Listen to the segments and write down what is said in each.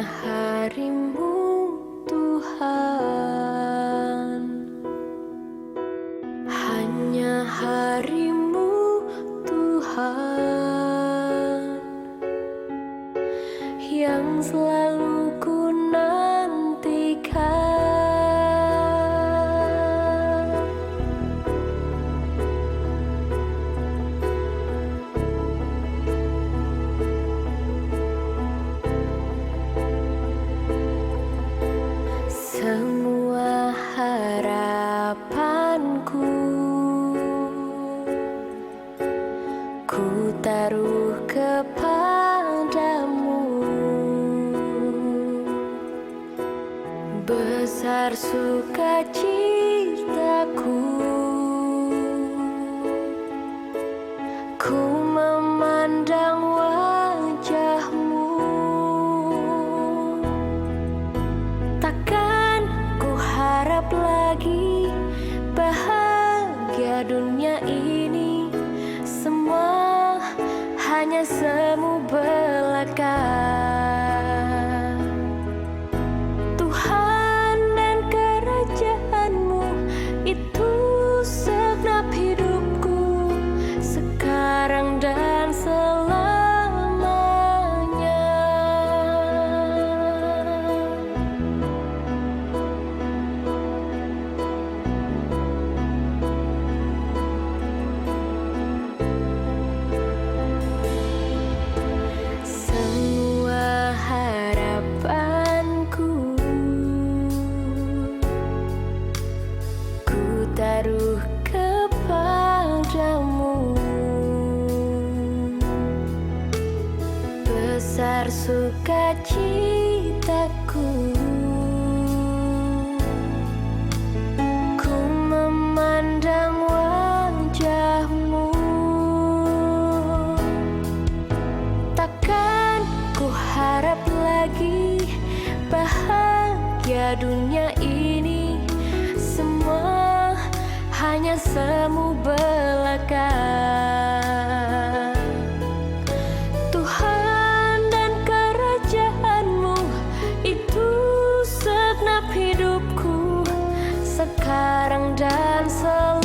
Harimu Tuhan, hanya Harimu Tuhan, yang selalu ku nantikan. Semua harapanku ku taruh kepadamu. Besar sukacitaku, ku memandang wajahmu. Takkan ku harap lagi bahagia dunia ini, semua hanya semu belaka. Tuhan dan kerajaanmu itu segenap hidupku, sekarang dan selamanya. Semua harapanku ku taruh kepadamu. Besar sukacitaku, ku memandang wajahmu. Takkan ku harap lagi bahagia dunia ini, semua hanya semu belaka. Tuhan dan kerajaanmu itu segenap hidupku, sekarang dan selamanya.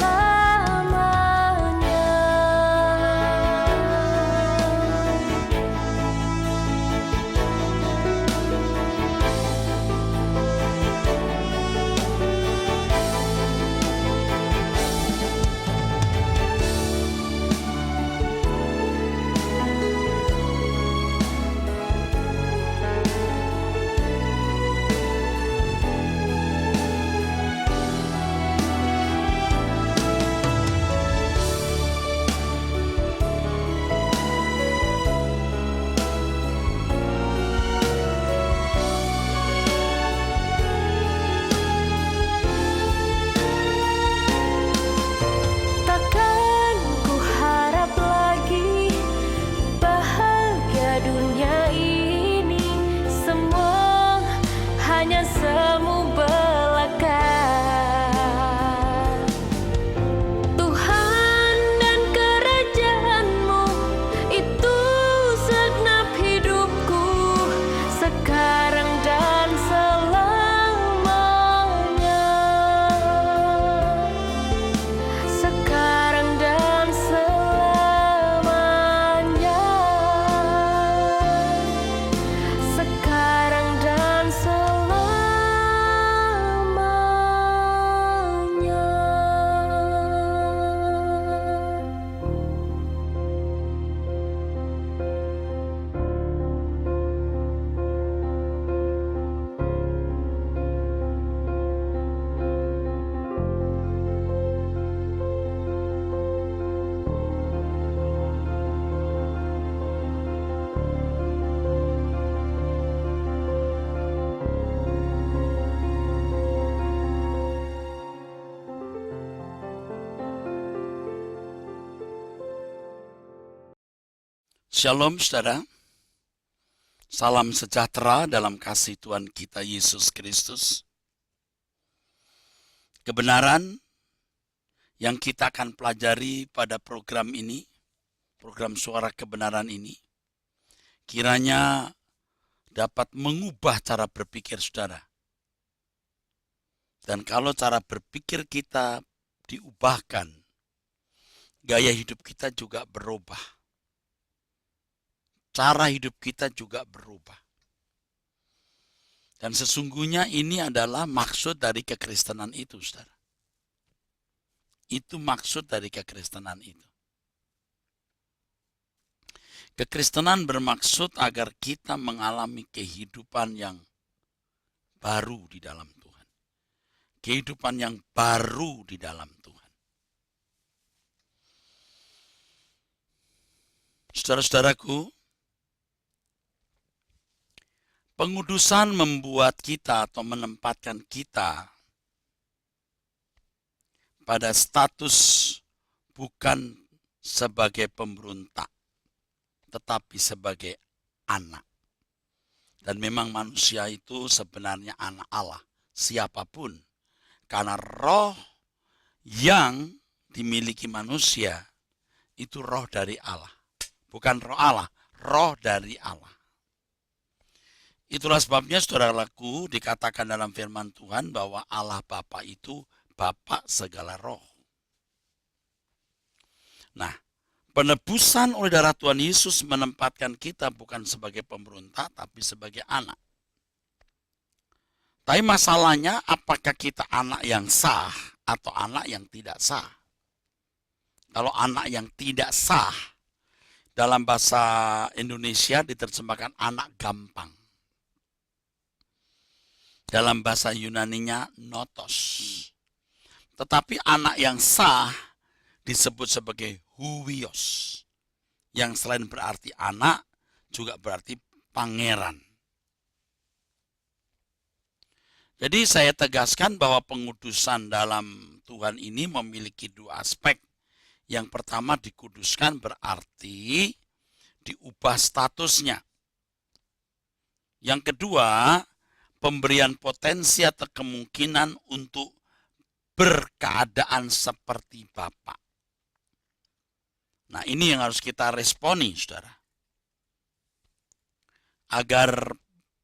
Takkan ku harap lagi bahagia dunia ini, semua hanya semu belaka. Tuhan dan kerajaanmu itu segenap hidupku, sekarang dan selamanya. Sekarang dan selamanya. Sekarang dan selamanya. Shalom saudara, salam sejahtera dalam kasih Tuhan kita Yesus Kristus. Kebenaran yang kita akan pelajari pada program ini, program Suara Kebenaran ini, kiranya dapat mengubah cara berpikir saudara. Dan kalau cara berpikir kita diubahkan, gaya hidup kita juga berubah. Cara hidup kita juga berubah. Dan sesungguhnya ini adalah maksud dari kekristenan itu, saudara. Itu maksud dari kekristenan itu. Kekristenan bermaksud agar kita mengalami kehidupan yang baru di dalam Tuhan. Kehidupan yang baru di dalam Tuhan. Saudara-saudaraku, pengudusan membuat kita atau menempatkan kita pada status bukan sebagai pemberontak, tetapi sebagai anak. Dan memang manusia itu sebenarnya anak Allah, siapapun. Karena roh yang dimiliki manusia itu roh dari Allah. Bukan roh Allah, roh dari Allah. Itulah sebabnya saudaraku dikatakan dalam firman Tuhan bahwa Allah Bapa itu Bapa segala roh. Nah, penebusan oleh darah Tuhan Yesus menempatkan kita bukan sebagai pemberontak, tapi sebagai anak. Tapi masalahnya apakah kita anak yang sah atau anak yang tidak sah? Kalau anak yang tidak sah, dalam bahasa Indonesia diterjemahkan anak gampang. Dalam bahasa Yunaninya notos. Tetapi anak yang sah disebut sebagai huios. Yang selain berarti anak, juga berarti pangeran. Jadi saya tegaskan bahwa pengudusan dalam Tuhan ini memiliki dua aspek. Yang pertama dikuduskan berarti diubah statusnya. Yang kedua, pemberian potensi atau kemungkinan untuk berkeadaan seperti Bapa. Nah, ini yang harus kita responi, saudara. Agar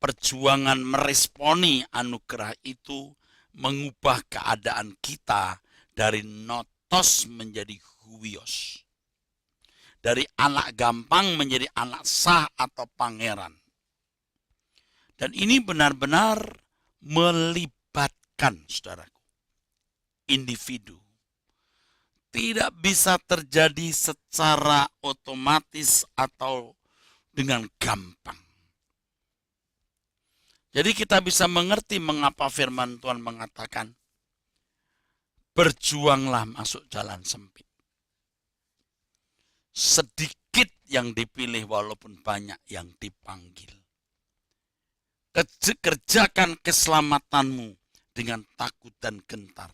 perjuangan meresponi anugerah itu mengubah keadaan kita dari notos menjadi huios. Dari anak gampang menjadi anak sah atau pangeran. Dan ini benar-benar melibatkan, saudaraku, individu. Tidak bisa terjadi secara otomatis atau dengan gampang. Jadi kita bisa mengerti mengapa firman Tuhan mengatakan, berjuanglah masuk jalan sempit. Sedikit yang dipilih walaupun banyak yang dipanggil. Kerjakan keselamatanmu dengan takut dan gentar.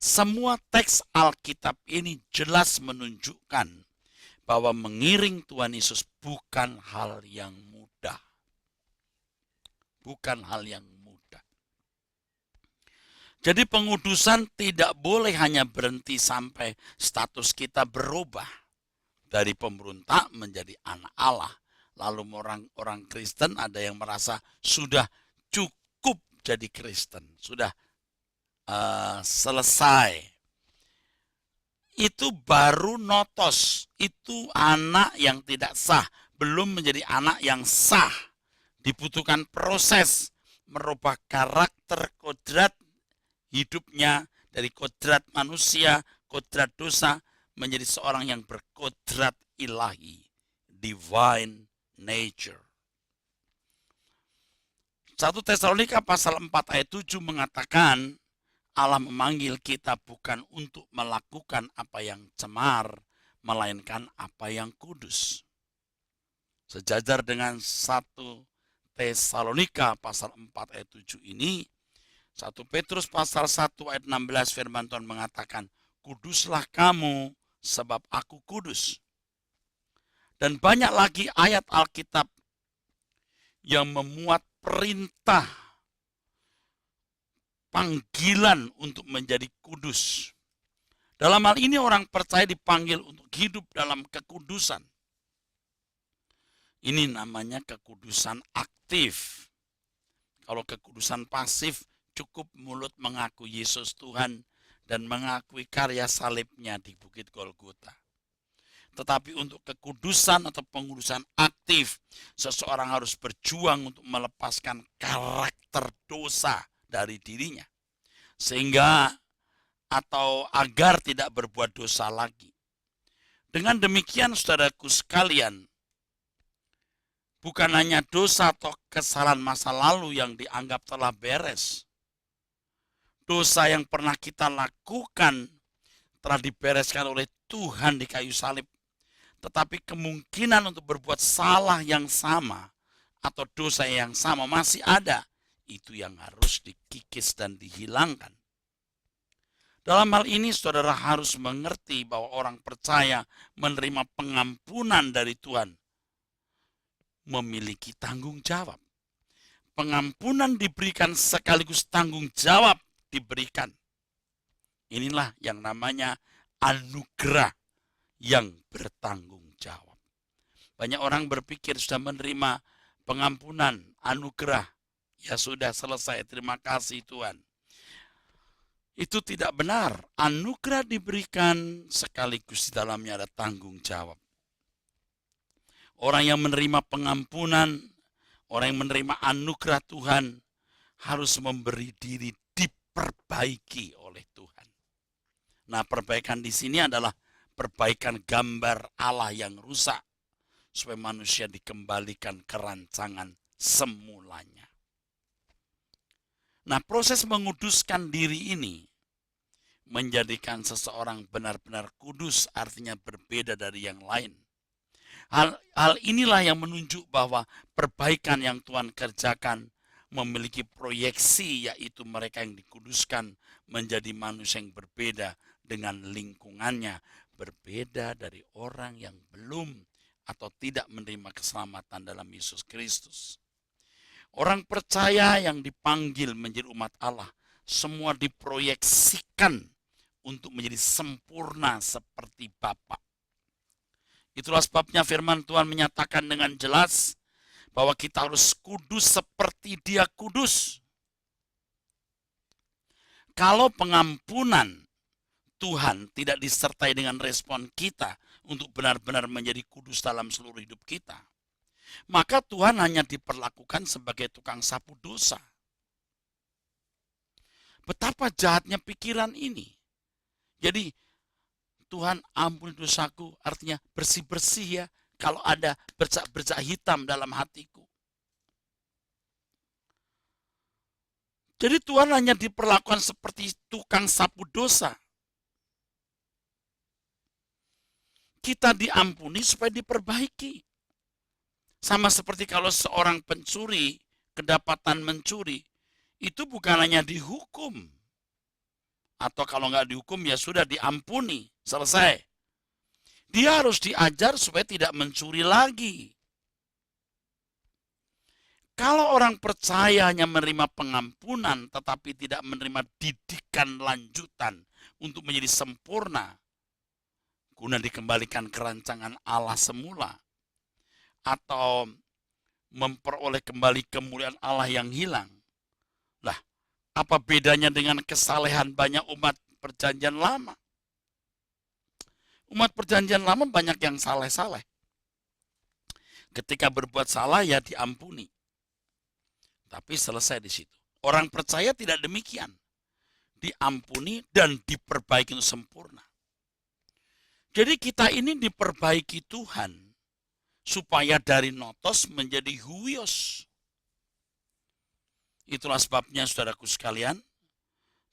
Semua teks Alkitab ini jelas menunjukkan bahwa mengiring Tuhan Yesus bukan hal yang mudah. Bukan hal yang mudah. Jadi pengudusan tidak boleh hanya berhenti sampai status kita berubah. Dari pemberontak menjadi anak Allah. Lalu orang Kristen ada yang merasa sudah cukup jadi Kristen. Sudah selesai. Itu baru notos. Itu anak yang tidak sah. Belum menjadi anak yang sah. Dibutuhkan proses merubah karakter kodrat hidupnya dari kodrat manusia, kodrat dosa menjadi seorang yang berkodrat ilahi, divine nature. 1 Tesalonika pasal 4 ayat 7 mengatakan Allah memanggil kita bukan untuk melakukan apa yang cemar, melainkan apa yang kudus. Sejajar dengan 1 Tesalonika pasal 4 ayat 7 ini, 1 Petrus pasal 1 ayat 16 firman Tuhan mengatakan, kuduslah kamu sebab aku kudus. Dan banyak lagi ayat Alkitab yang memuat perintah, panggilan untuk menjadi kudus. Dalam hal ini orang percaya dipanggil untuk hidup dalam kekudusan. Ini namanya kekudusan aktif. Kalau kekudusan pasif, cukup mulut mengaku Yesus Tuhan dan mengakui karya salibnya di Bukit Golgota. Tetapi untuk kekudusan atau pengudusan aktif, seseorang harus berjuang untuk melepaskan karakter dosa dari dirinya. Sehingga atau agar tidak berbuat dosa lagi. Dengan demikian saudaraku sekalian, bukan hanya dosa atau kesalahan masa lalu yang dianggap telah beres. Dosa yang pernah kita lakukan telah dibereskan oleh Tuhan di kayu salib. Tetapi kemungkinan untuk berbuat salah yang sama atau dosa yang sama masih ada. Itu yang harus dikikis dan dihilangkan. Dalam hal ini saudara harus mengerti bahwa orang percaya menerima pengampunan dari Tuhan memiliki tanggung jawab. Pengampunan diberikan sekaligus tanggung jawab diberikan. Inilah yang namanya anugerah yang bertanggung jawab. Banyak orang berpikir sudah menerima pengampunan, anugerah. Ya sudah selesai, terima kasih Tuhan. Itu tidak benar. Anugerah diberikan sekaligus di dalamnya ada tanggung jawab. Orang yang menerima pengampunan, orang yang menerima anugerah Tuhan harus memberi diri diperbaiki oleh Tuhan. Nah, perbaikan di sini adalah perbaikan gambar Allah yang rusak supaya manusia dikembalikan ke rancangan semulanya. Nah, proses menguduskan diri ini menjadikan seseorang benar-benar kudus, artinya berbeda dari yang lain. Hal inilah yang menunjuk bahwa perbaikan yang Tuhan kerjakan memiliki proyeksi, yaitu mereka yang dikuduskan menjadi manusia yang berbeda dengan lingkungannya, berbeda dari orang yang belum atau tidak menerima keselamatan dalam Yesus Kristus. Orang percaya yang dipanggil menjadi umat Allah, semua diproyeksikan untuk menjadi sempurna seperti Bapa. Itulah sebabnya firman Tuhan menyatakan dengan jelas bahwa kita harus kudus seperti Dia kudus. Kalau pengampunan Tuhan tidak disertai dengan respon kita untuk benar-benar menjadi kudus dalam seluruh hidup kita, maka Tuhan hanya diperlakukan sebagai tukang sapu dosa. Betapa jahatnya pikiran ini. Jadi Tuhan ampuni dosaku, artinya bersih-bersih ya kalau ada bercak-bercak hitam dalam hatiku. Jadi Tuhan hanya diperlakukan seperti tukang sapu dosa. Kita diampuni supaya diperbaiki. Sama seperti kalau seorang pencuri kedapatan mencuri, itu bukan hanya dihukum. Atau kalau nggak dihukum ya sudah diampuni, selesai. Dia harus diajar supaya tidak mencuri lagi. Kalau orang percaya hanya menerima pengampunan tetapi tidak menerima didikan lanjutan untuk menjadi sempurna, guna dikembalikan ke rancangan Allah semula, atau memperoleh kembali kemuliaan Allah yang hilang. Lah, apa bedanya dengan kesalehan banyak umat perjanjian lama? Umat perjanjian lama banyak yang saleh-saleh. Ketika berbuat salah ya diampuni. Tapi selesai di situ. Orang percaya tidak demikian. Diampuni dan diperbaiki untuk sempurna. Jadi kita ini diperbaiki Tuhan supaya dari notos menjadi huios. Itulah sebabnya saudaraku sekalian,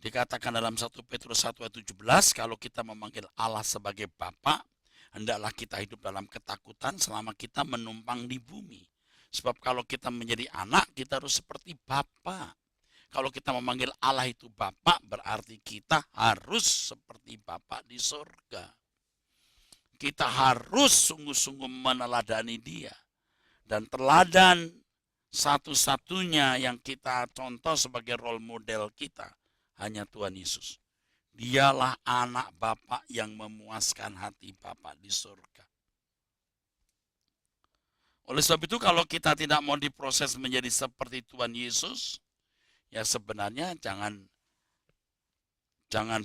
dikatakan dalam 1 Petrus 1 ayat 17, kalau kita memanggil Allah sebagai Bapa, hendaklah kita hidup dalam ketakutan selama kita menumpang di bumi. Sebab kalau kita menjadi anak, kita harus seperti Bapa. Kalau kita memanggil Allah itu Bapa, berarti kita harus seperti Bapa di surga. Kita harus sungguh-sungguh meneladani Dia. Dan teladan satu-satunya yang kita contoh sebagai role model kita hanya Tuhan Yesus. Dialah anak Bapa yang memuaskan hati Bapa di surga. Oleh sebab itu kalau kita tidak mau diproses menjadi seperti Tuhan Yesus, ya sebenarnya jangan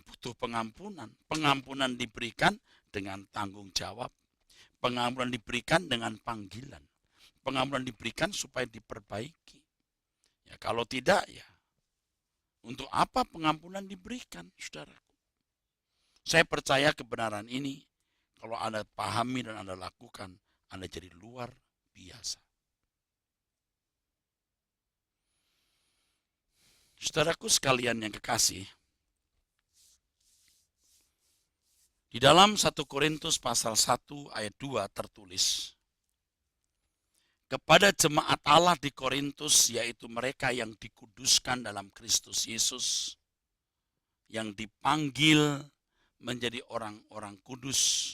butuh pengampunan. Pengampunan diberikan dengan tanggung jawab. Pengampunan diberikan dengan panggilan. Pengampunan diberikan supaya diperbaiki. Ya, kalau tidak, ya untuk apa pengampunan diberikan, saudaraku? Saya percaya kebenaran ini, kalau Anda pahami dan Anda lakukan, Anda jadi luar biasa. Saudaraku sekalian yang kekasih, di dalam 1 Korintus pasal 1 ayat 2 tertulis, kepada jemaat Allah di Korintus, yaitu mereka yang dikuduskan dalam Kristus Yesus, yang dipanggil menjadi orang-orang kudus,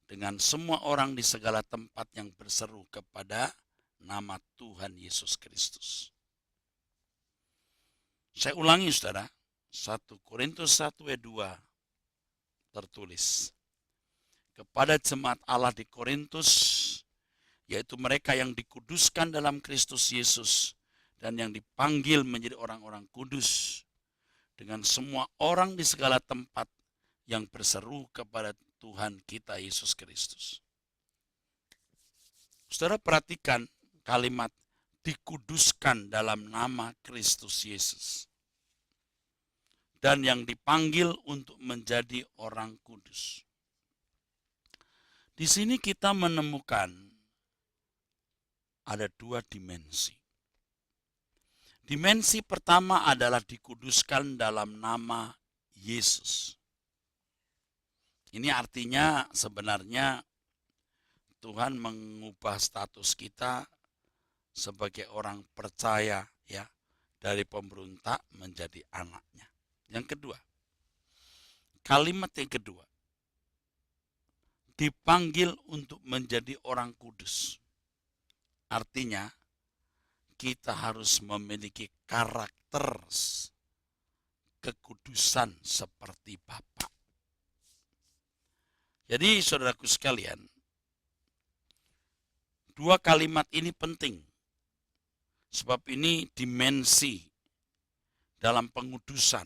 dengan semua orang di segala tempat yang berseru kepada nama Tuhan Yesus Kristus. Saya ulangi saudara, 1 Korintus 1 ayat 2 tertulis, kepada jemaat Allah di Korintus, yaitu mereka yang dikuduskan dalam Kristus Yesus dan yang dipanggil menjadi orang-orang kudus, dengan semua orang di segala tempat yang berseru kepada Tuhan kita Yesus Kristus. Saudara perhatikan kalimat dikuduskan dalam nama Kristus Yesus dan yang dipanggil untuk menjadi orang kudus. Di sini kita menemukan ada dua dimensi. Dimensi pertama adalah dikuduskan dalam nama Yesus. Ini artinya sebenarnya Tuhan mengubah status kita sebagai orang percaya, ya, dari pemberontak menjadi anaknya. Yang kedua, kalimat yang kedua, dipanggil untuk menjadi orang kudus. Artinya, kita harus memiliki karakter kekudusan seperti Bapa. Jadi saudaraku sekalian, dua kalimat ini penting. Sebab ini dimensi dalam pengudusan.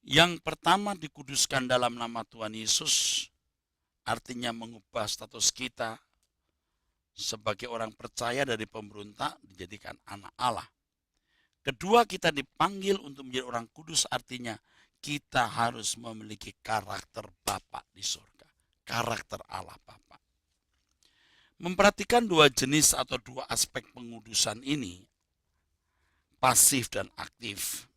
Yang pertama dikuduskan dalam nama Tuhan Yesus, artinya mengubah status kita sebagai orang percaya dari pemberontak dijadikan anak Allah. Kedua, kita dipanggil untuk menjadi orang kudus, artinya kita harus memiliki karakter Bapa di surga, karakter Allah Bapa. Memperhatikan dua jenis atau dua aspek pengudusan ini, pasif dan aktif,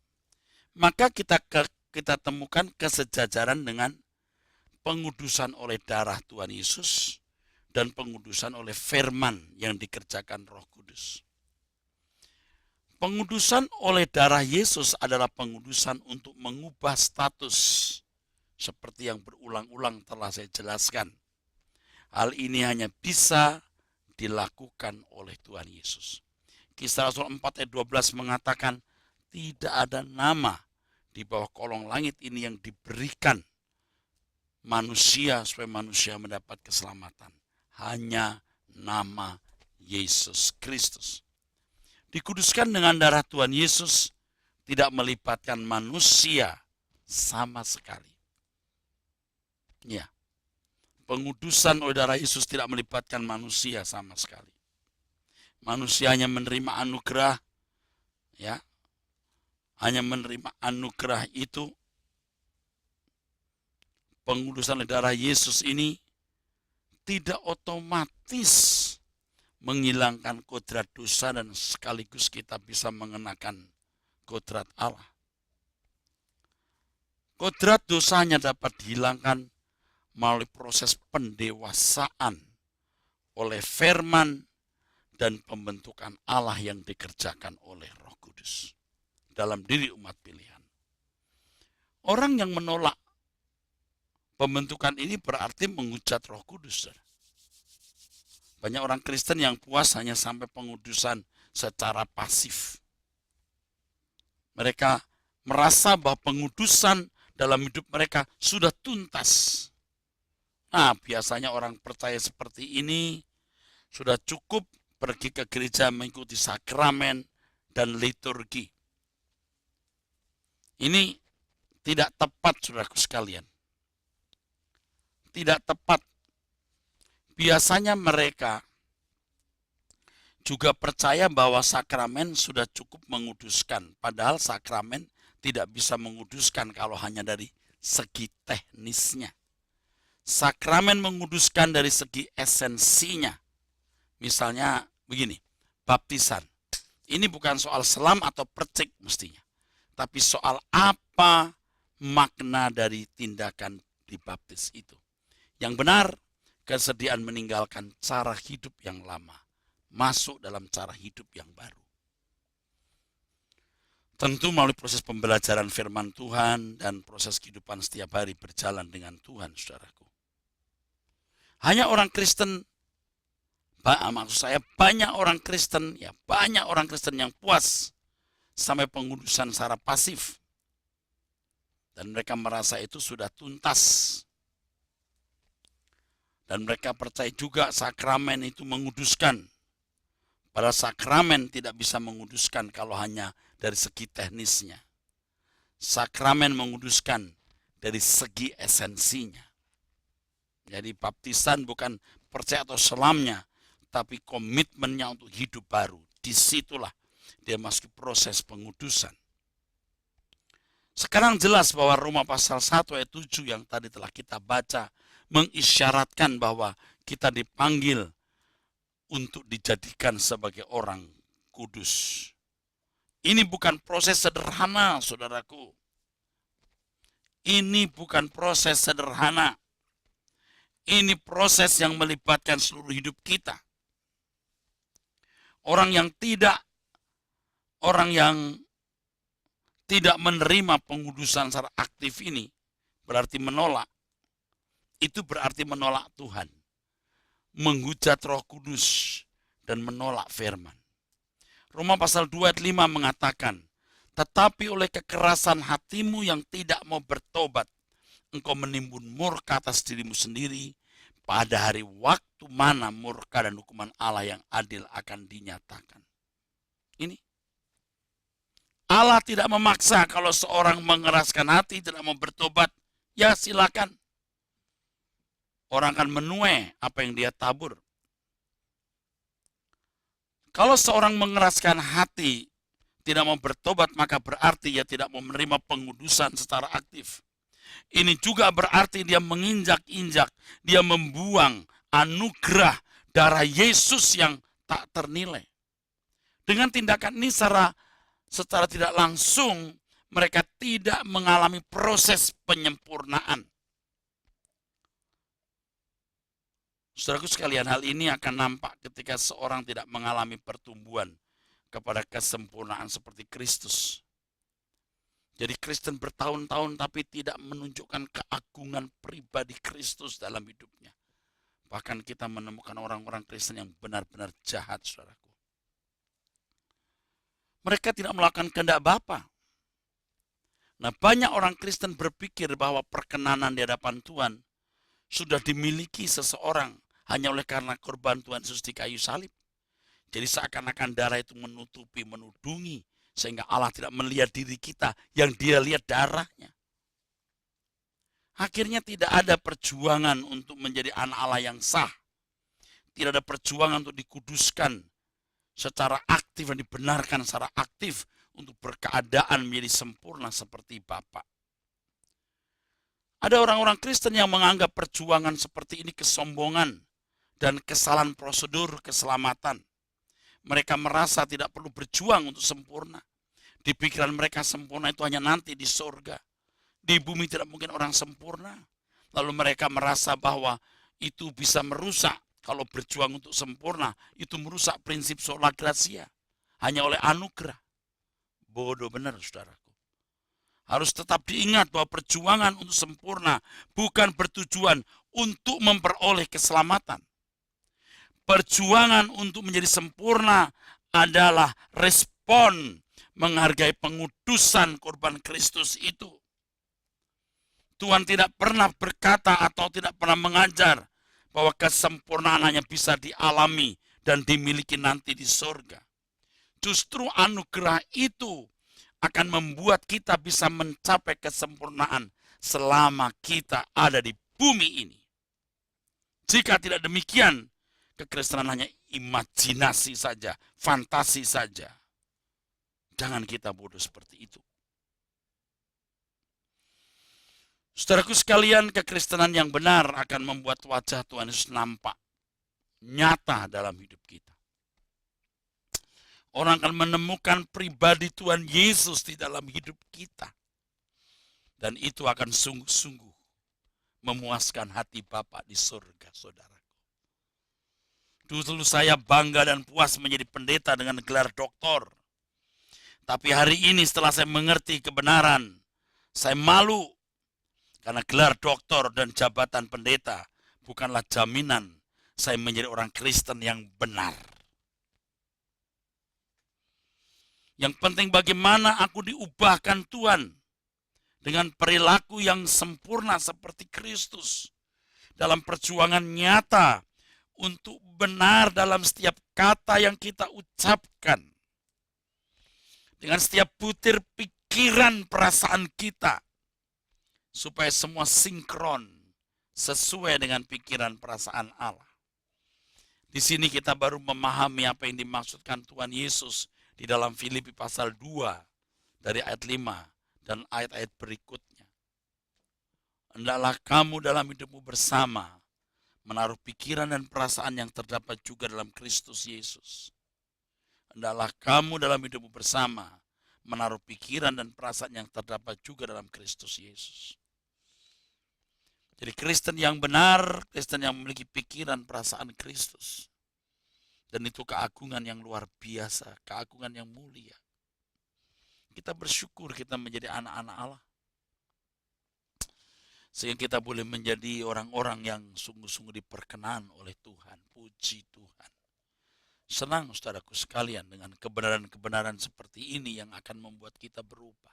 maka kita temukan kesejajaran dengan pengudusan oleh darah Tuhan Yesus dan pengudusan oleh firman yang dikerjakan Roh Kudus. Pengudusan oleh darah Yesus adalah pengudusan untuk mengubah status seperti yang berulang-ulang telah saya jelaskan. Hal ini hanya bisa dilakukan oleh Tuhan Yesus. Kisah Rasul 4 ayat 12 mengatakan, tidak ada nama di bawah kolong langit ini yang diberikan manusia supaya manusia mendapat keselamatan. Hanya nama Yesus Kristus. Dikuduskan dengan darah Tuhan Yesus tidak melibatkan manusia sama sekali. Ya, pengudusan oleh darah Yesus tidak melibatkan manusia sama sekali. Manusia hanya menerima anugerah, ya, hanya menerima anugerah itu. Pengudusan oleh darah Yesus ini tidak otomatis menghilangkan kodrat dosa dan sekaligus kita bisa mengenakan kodrat Allah. Kodrat dosanya dapat dihilangkan melalui proses pendewasaan oleh firman dan pembentukan Allah yang dikerjakan oleh Roh Kudus dalam diri umat pilihan. Orang yang menolak pembentukan ini berarti menghujat Roh Kudus. Banyak orang Kristen yang puas hanya sampai pengudusan secara pasif. Mereka merasa bahwa pengudusan dalam hidup mereka sudah tuntas. Nah, biasanya orang percaya seperti ini Sudah cukup pergi ke gereja mengikuti sakramen dan liturgi. Ini tidak tepat, saudaraku sekalian. Tidak tepat. Biasanya mereka juga percaya bahwa sakramen sudah cukup menguduskan. Padahal sakramen tidak bisa menguduskan kalau hanya dari segi teknisnya. Sakramen menguduskan dari segi esensinya. Misalnya begini, baptisan. Ini bukan soal selam atau percik mestinya. Tapi soal apa makna dari tindakan dibaptis itu. Yang benar, kesediaan meninggalkan cara hidup yang lama. Masuk dalam cara hidup yang baru. Tentu melalui proses pembelajaran firman Tuhan dan proses kehidupan setiap hari berjalan dengan Tuhan, saudaraku. Hanya orang Kristen, maksud saya banyak orang Kristen yang puas sampai pengudusan secara pasif. Dan mereka merasa itu sudah tuntas. Dan mereka percaya juga sakramen itu menguduskan. Padahal sakramen tidak bisa menguduskan kalau hanya dari segi teknisnya. Sakramen menguduskan dari segi esensinya. Jadi baptisan bukan percaya atau selamnya, tapi komitmennya untuk hidup baru. Disitulah dia masuk proses pengudusan. Sekarang jelas bahwa Roma pasal 1 ayat 7 yang tadi telah kita baca mengisyaratkan bahwa kita dipanggil untuk dijadikan sebagai orang kudus. Ini bukan proses sederhana, saudaraku. Ini bukan proses sederhana. Ini proses yang melibatkan seluruh hidup kita. Orang yang tidak menerima pengudusan secara aktif ini berarti menolak. Itu berarti menolak Tuhan. Menghujat Roh Kudus dan menolak firman. Roma pasal 2 ayat 5 mengatakan, tetapi oleh kekerasan hatimu yang tidak mau bertobat, engkau menimbun murka atas dirimu sendiri, pada hari waktu mana murka dan hukuman Allah yang adil akan dinyatakan. Ini. Allah tidak memaksa kalau seorang mengeraskan hati, tidak mau bertobat, ya silakan. Orang akan menuai apa yang dia tabur. Kalau seorang mengeraskan hati, tidak mau bertobat, maka berarti dia tidak mau menerima pengudusan secara aktif. Ini juga berarti dia menginjak-injak, dia membuang anugerah darah Yesus yang tak ternilai. Dengan tindakan ini secara tidak langsung, mereka tidak mengalami proses penyempurnaan. Saudaraku sekalian, hal ini akan nampak ketika seorang tidak mengalami pertumbuhan kepada kesempurnaan seperti Kristus. Jadi Kristen bertahun-tahun tapi tidak menunjukkan keagungan pribadi Kristus dalam hidupnya. Bahkan kita menemukan orang-orang Kristen yang benar-benar jahat, saudaraku. Mereka tidak melakukan kehendak Bapa. Nah, banyak orang Kristen berpikir bahwa perkenanan di hadapan Tuhan sudah dimiliki seseorang hanya oleh karena korban Tuhan Yesus di kayu salib. Jadi seakan-akan darah itu menutupi, menudungi, sehingga Allah tidak melihat diri kita yang dia lihat darahnya. Akhirnya tidak ada perjuangan untuk menjadi anak Allah yang sah. Tidak ada perjuangan untuk dikuduskan secara aktif dan dibenarkan secara aktif untuk berkeadaan menjadi sempurna seperti Bapa. Ada orang-orang Kristen yang menganggap perjuangan seperti ini kesombongan dan kesalahan prosedur keselamatan. Mereka merasa tidak perlu berjuang untuk sempurna. Di pikiran mereka sempurna itu hanya nanti di surga. Di bumi tidak mungkin orang sempurna. Lalu mereka merasa bahwa itu bisa merusak. Kalau berjuang untuk sempurna, itu merusak prinsip sola gratia. Hanya oleh anugerah. Bodoh benar, saudaraku. Harus tetap diingat bahwa perjuangan untuk sempurna bukan bertujuan untuk memperoleh keselamatan. Perjuangan untuk menjadi sempurna adalah respon menghargai pengudusan korban Kristus itu. Tuhan tidak pernah berkata atau tidak pernah mengajar bahwa kesempurnaan hanya bisa dialami dan dimiliki nanti di sorga. Justru anugerah itu akan membuat kita bisa mencapai kesempurnaan selama kita ada di bumi ini. Jika tidak demikian, kekristenan hanya imajinasi saja, fantasi saja. Jangan kita bodoh seperti itu. Saudaraku sekalian, kekristenan yang benar akan membuat wajah Tuhan Yesus nampak nyata dalam hidup kita. Orang akan menemukan pribadi Tuhan Yesus di dalam hidup kita. Dan itu akan sungguh-sungguh memuaskan hati Bapa di surga, saudaraku. Dulu saya bangga dan puas menjadi pendeta dengan gelar doktor. Tapi hari ini setelah saya mengerti kebenaran, saya malu. Karena gelar doktor dan jabatan pendeta bukanlah jaminan saya menjadi orang Kristen yang benar. Yang penting bagaimana aku diubahkan Tuhan dengan perilaku yang sempurna seperti Kristus. Dalam perjuangan nyata untuk benar dalam setiap kata yang kita ucapkan. Dengan setiap butir pikiran perasaan kita. Supaya semua sinkron sesuai dengan pikiran perasaan Allah. Di sini kita baru memahami apa yang dimaksudkan Tuhan Yesus di dalam Filipi pasal 2 dari ayat 5 dan ayat-ayat berikutnya. Hendaklah kamu dalam hidupmu bersama menaruh pikiran dan perasaan yang terdapat juga dalam Kristus Yesus. Hendaklah kamu dalam hidupmu bersama menaruh pikiran dan perasaan yang terdapat juga dalam Kristus Yesus. Jadi Kristen yang benar, Kristen yang memiliki pikiran perasaan Kristus. Dan itu keagungan yang luar biasa, keagungan yang mulia. Kita bersyukur kita menjadi anak-anak Allah. Sehingga kita boleh menjadi orang-orang yang sungguh-sungguh diperkenan oleh Tuhan. Puji Tuhan. Senang saudaraku sekalian dengan kebenaran-kebenaran seperti ini yang akan membuat kita berubah.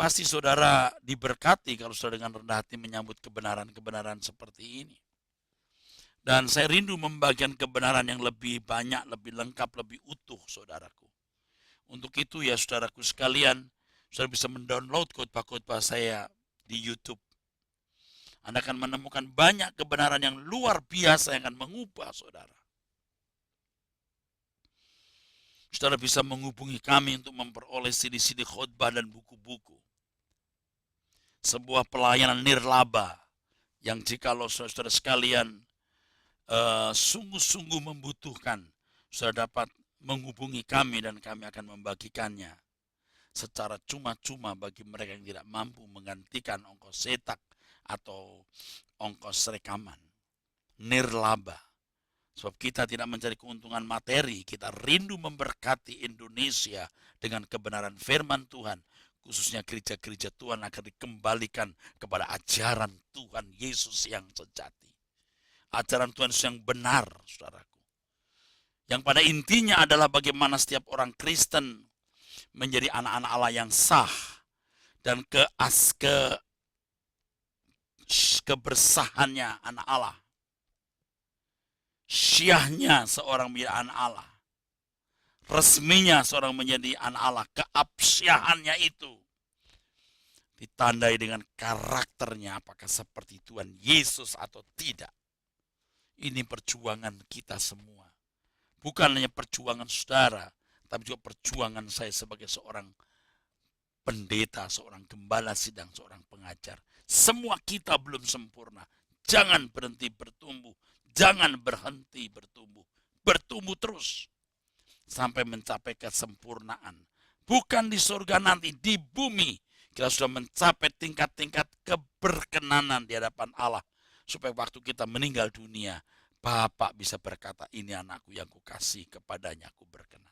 Pasti saudara diberkati kalau saudara dengan rendah hati menyambut kebenaran-kebenaran seperti ini. Dan saya rindu membagikan kebenaran yang lebih banyak, lebih lengkap, lebih utuh saudaraku. Untuk itu ya saudaraku sekalian, saudara bisa mendownload khotbah-khotbah saya di YouTube. Anda akan menemukan banyak kebenaran yang luar biasa yang akan mengubah saudara. Saudara bisa menghubungi kami untuk memperoleh CD-CD khotbah dan buku-buku. Sebuah pelayanan nirlaba yang jikalau saudara sekalian sungguh-sungguh membutuhkan, saudara dapat menghubungi kami dan kami akan membagikannya secara cuma-cuma bagi mereka yang tidak mampu menggantikan ongkos cetak atau ongkos rekaman. Nirlaba. Sebab kita tidak mencari keuntungan materi, kita rindu memberkati Indonesia dengan kebenaran firman Tuhan. Khususnya gereja-gereja Tuhan akan dikembalikan kepada ajaran Tuhan Yesus yang sejati. Ajaran Tuhan Yesus yang benar, saudaraku. Yang pada intinya adalah bagaimana setiap orang Kristen menjadi anak-anak Allah yang sah. Dan kebersahannya anak Allah. Syiahnya seorang menjadi anak Allah. Resminya seorang menjadi anak Allah. Keabsyahannya itu ditandai dengan karakternya apakah seperti Tuhan Yesus atau tidak. Ini perjuangan kita semua. Bukan hanya perjuangan saudara, tapi juga perjuangan saya sebagai seorang pendeta, seorang gembala sidang, seorang pengajar. Semua kita belum sempurna. Jangan berhenti bertumbuh. Jangan berhenti bertumbuh. Bertumbuh terus. Sampai mencapai kesempurnaan. Bukan di surga nanti, di bumi. Kita sudah mencapai tingkat-tingkat keberkenanan di hadapan Allah. Supaya waktu kita meninggal dunia, Bapak bisa berkata, ini anakku yang kukasih, kepadanya aku berkenan.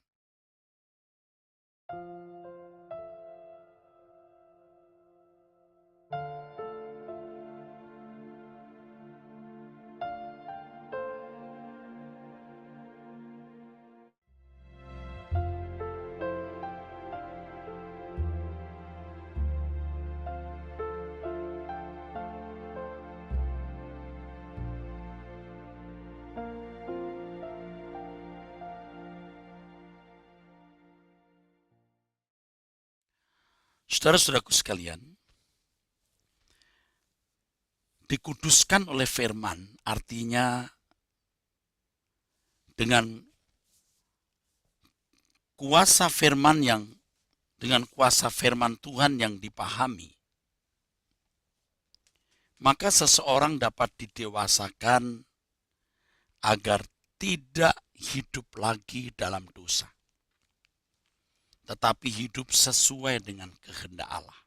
Saudara-saudaraku sekalian, dikuduskan oleh firman artinya dengan kuasa firman Tuhan yang dipahami, maka seseorang dapat didewasakan agar tidak hidup lagi dalam dosa, tetapi hidup sesuai dengan kehendak Allah.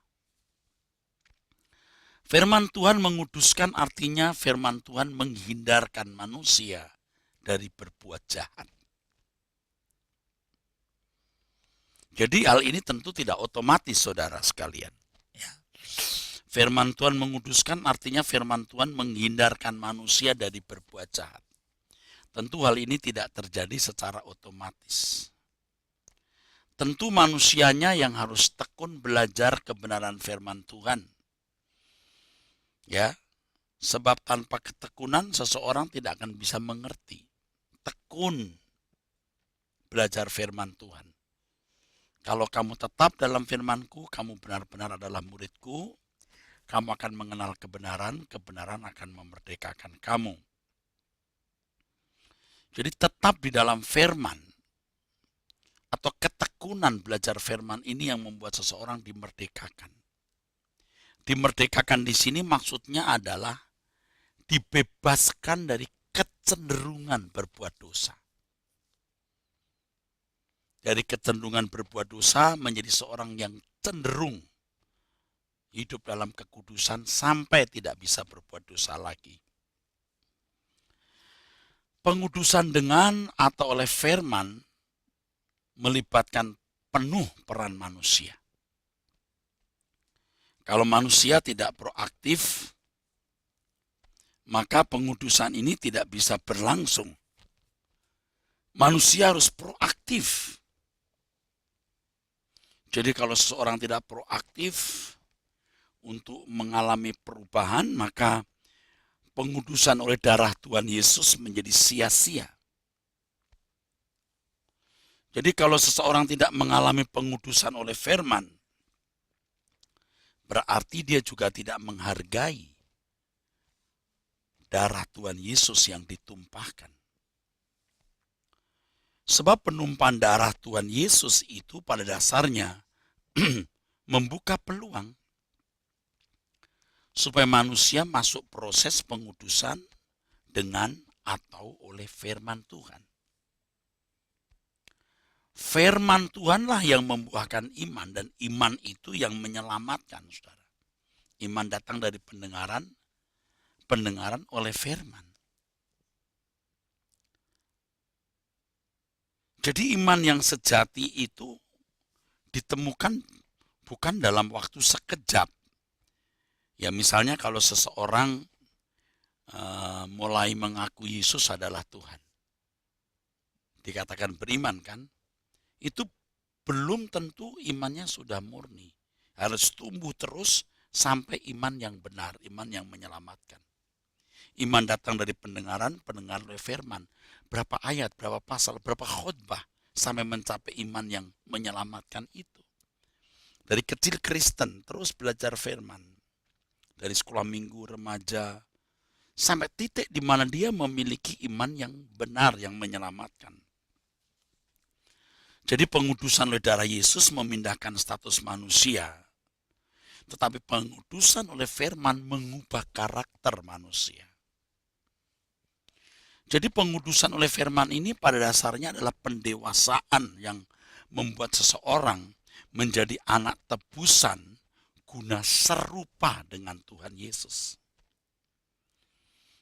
Firman Tuhan menguduskan artinya firman Tuhan menghindarkan manusia dari berbuat jahat. Jadi hal ini tentu tidak otomatis, saudara sekalian. Firman Tuhan menguduskan artinya firman Tuhan menghindarkan manusia dari berbuat jahat. Tentu hal ini tidak terjadi secara otomatis. Tentu manusianya yang harus tekun belajar kebenaran firman Tuhan. Ya, sebab tanpa ketekunan seseorang tidak akan bisa mengerti. Tekun belajar firman Tuhan. Kalau kamu tetap dalam firman-Ku, kamu benar-benar adalah murid-Ku, kamu akan mengenal kebenaran, kebenaran akan memerdekakan kamu. Jadi tetap di dalam firman, atau ketekunan belajar firman ini yang membuat seseorang dimerdekakan. Dimerdekakan di sini maksudnya adalah dibebaskan dari kecenderungan berbuat dosa. Dari kecenderungan berbuat dosa menjadi seorang yang cenderung hidup dalam kekudusan sampai tidak bisa berbuat dosa lagi. Pengudusan dengan atau oleh firman melibatkan penuh peran manusia. Kalau manusia tidak proaktif, maka pengudusan ini tidak bisa berlangsung. Manusia harus proaktif. Jadi kalau seseorang tidak proaktif untuk mengalami perubahan, maka pengudusan oleh darah Tuhan Yesus menjadi sia-sia. Jadi kalau seseorang tidak mengalami pengudusan oleh firman, berarti dia juga tidak menghargai darah Tuhan Yesus yang ditumpahkan. Sebab penumpahan darah Tuhan Yesus itu pada dasarnya membuka peluang supaya manusia masuk proses pengudusan dengan atau oleh firman Tuhan. Firman Tuhanlah yang membuahkan iman, dan iman itu yang menyelamatkan, saudara. Iman datang dari pendengaran oleh firman. Jadi iman yang sejati itu ditemukan bukan dalam waktu sekejap. Ya misalnya kalau seseorang mulai mengaku Yesus adalah Tuhan, dikatakan beriman kan, itu belum tentu imannya sudah murni. Harus tumbuh terus sampai iman yang benar, iman yang menyelamatkan. Iman datang dari pendengaran oleh firman. Berapa ayat, berapa pasal, berapa khotbah sampai mencapai iman yang menyelamatkan itu. Dari kecil Kristen terus belajar firman. Dari sekolah minggu, remaja, sampai titik di mana dia memiliki iman yang benar, yang menyelamatkan. Jadi pengudusan oleh darah Yesus memindahkan status manusia. Tetapi pengudusan oleh firman mengubah karakter manusia. Jadi pengudusan oleh firman ini pada dasarnya adalah pendewasaan yang membuat seseorang menjadi anak tebusan guna serupa dengan Tuhan Yesus.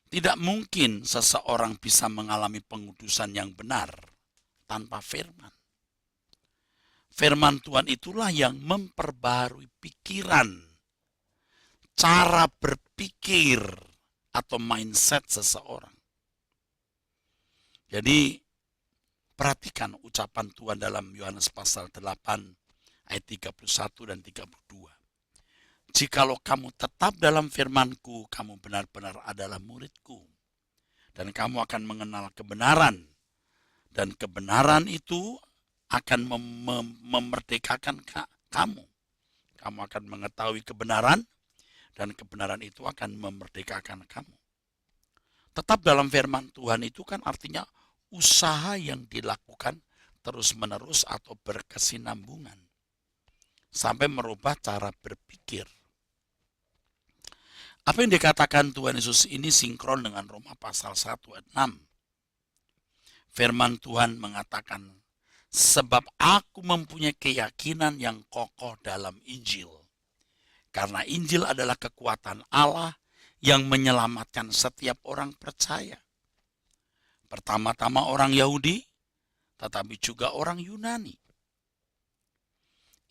Tidak mungkin seseorang bisa mengalami pengudusan yang benar tanpa firman. Firman Tuhan itulah yang memperbarui pikiran, cara berpikir atau mindset seseorang. Jadi perhatikan ucapan Tuhan dalam Yohanes pasal 8 ayat 31 dan 32. Jikalau kamu tetap dalam firman-Ku, kamu benar-benar adalah murid-Ku. Dan kamu akan mengenal kebenaran. Dan kebenaran itu akan memerdekakan kamu. Kamu akan mengetahui kebenaran, dan kebenaran itu akan memerdekakan kamu. Tetap dalam firman Tuhan itu kan artinya usaha yang dilakukan terus-menerus atau berkesinambungan. Sampai merubah cara berpikir. Apa yang dikatakan Tuhan Yesus ini sinkron dengan Roma pasal 1 ayat 6. Firman Tuhan mengatakan, sebab aku mempunyai keyakinan yang kokoh dalam Injil. Karena Injil adalah kekuatan Allah yang menyelamatkan setiap orang percaya. Pertama-tama orang Yahudi, tetapi juga orang Yunani.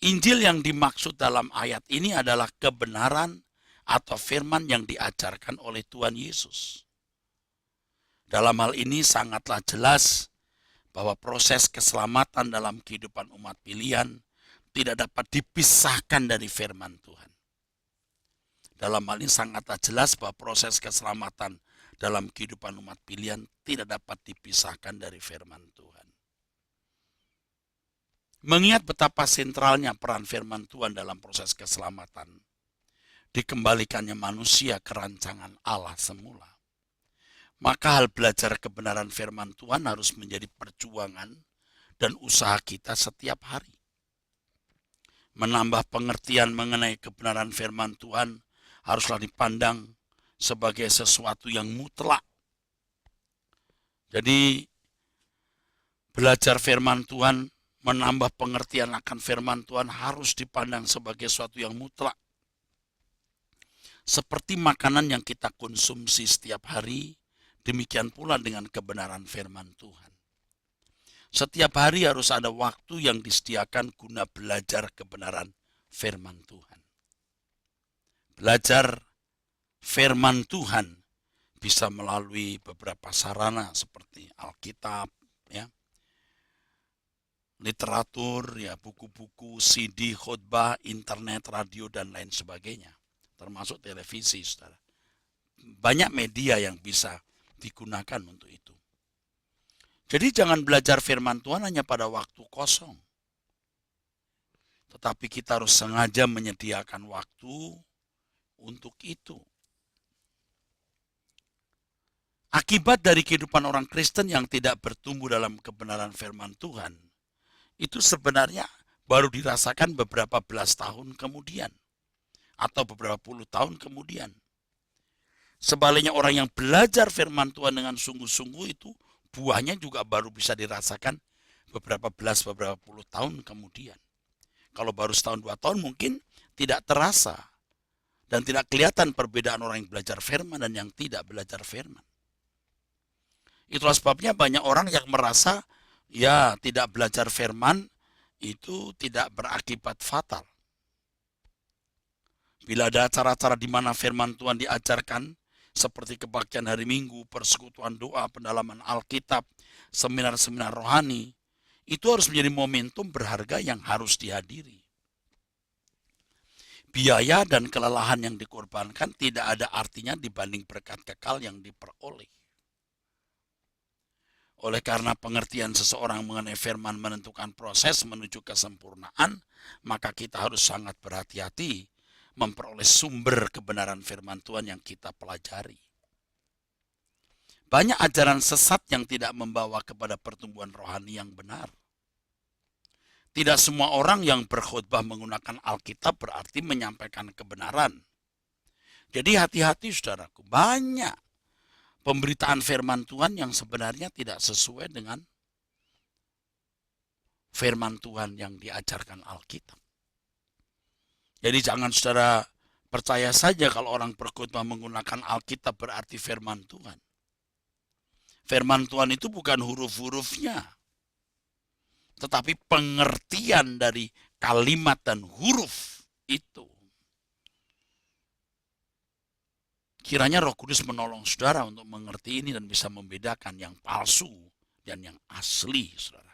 Injil yang dimaksud dalam ayat ini adalah kebenaran atau firman yang diajarkan oleh Tuhan Yesus. Dalam hal ini sangatlah jelas bahwa proses keselamatan dalam kehidupan umat pilihan tidak dapat dipisahkan dari firman Tuhan. Dalam hal ini sangatlah jelas bahwa proses keselamatan dalam kehidupan umat pilihan tidak dapat dipisahkan dari firman Tuhan. Mengingat betapa sentralnya peran firman Tuhan dalam proses keselamatan, dikembalikannya manusia ke rancangan Allah semula. Maka hal belajar kebenaran firman Tuhan harus menjadi perjuangan dan usaha kita setiap hari. Menambah pengertian mengenai kebenaran firman Tuhan haruslah dipandang sebagai sesuatu yang mutlak. Jadi belajar firman Tuhan, menambah pengertian akan firman Tuhan harus dipandang sebagai sesuatu yang mutlak. Seperti makanan yang kita konsumsi setiap hari, demikian pula dengan kebenaran firman Tuhan. Setiap hari harus ada waktu yang disediakan guna belajar kebenaran firman Tuhan. Belajar firman Tuhan bisa melalui beberapa sarana seperti Alkitab, ya, literatur, ya, buku-buku, CD, khotbah, internet, radio, dan lain sebagainya. Termasuk televisi, saudara. Banyak media yang bisa digunakan untuk itu. Jadi jangan belajar firman Tuhan hanya pada waktu kosong. Tetapi kita harus sengaja menyediakan waktu untuk itu. Akibat dari kehidupan orang Kristen yang tidak bertumbuh dalam kebenaran firman Tuhan, itu sebenarnya baru dirasakan beberapa belas tahun kemudian. Atau beberapa puluh tahun kemudian. Sebaliknya orang yang belajar firman Tuhan dengan sungguh-sungguh itu buahnya juga baru bisa dirasakan beberapa puluh tahun kemudian. Kalau baru setahun 2 tahun mungkin tidak terasa dan tidak kelihatan perbedaan orang yang belajar firman dan yang tidak belajar firman. Itulah sebabnya banyak orang yang merasa ya tidak belajar firman itu tidak berakibat fatal. Bila ada acara-acara di mana firman Tuhan diajarkan, seperti kebaktian hari Minggu, persekutuan doa, pendalaman Alkitab, seminar-seminar rohani, itu harus menjadi momentum berharga yang harus dihadiri. Biaya dan kelelahan yang dikorbankan tidak ada artinya dibanding berkat kekal yang diperoleh. Oleh karena pengertian seseorang mengenai firman menentukan proses menuju kesempurnaan, maka kita harus sangat berhati-hati memperoleh sumber kebenaran firman Tuhan yang kita pelajari. Banyak ajaran sesat yang tidak membawa kepada pertumbuhan rohani yang benar. Tidak semua orang yang berkhotbah menggunakan Alkitab berarti menyampaikan kebenaran. Jadi hati-hati saudaraku, banyak pemberitaan firman Tuhan yang sebenarnya tidak sesuai dengan firman Tuhan yang diajarkan Alkitab. Jadi jangan saudara percaya saja kalau orang berkhotbah menggunakan Alkitab berarti firman Tuhan. Firman Tuhan itu bukan huruf-hurufnya, tetapi pengertian dari kalimat dan huruf itu. Kiranya Roh Kudus menolong saudara untuk mengerti ini dan bisa membedakan yang palsu dan yang asli, saudaraku.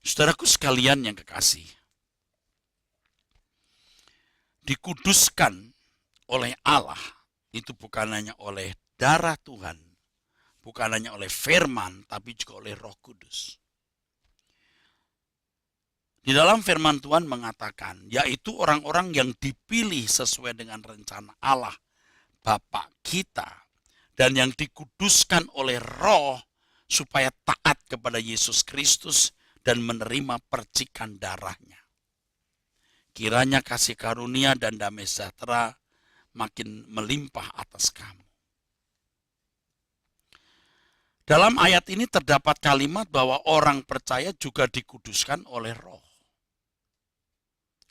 Saudaraku sekalian yang kekasih, dikuduskan oleh Allah itu bukan hanya oleh darah Tuhan, bukan hanya oleh firman, tapi juga oleh Roh Kudus. Di dalam firman Tuhan mengatakan, yaitu orang-orang yang dipilih sesuai dengan rencana Allah, Bapa kita, dan yang dikuduskan oleh Roh supaya taat kepada Yesus Kristus dan menerima percikan darahnya. Kiranya kasih karunia dan damai sejahtera makin melimpah atas kamu. Dalam ayat ini terdapat kalimat bahwa orang percaya juga dikuduskan oleh Roh.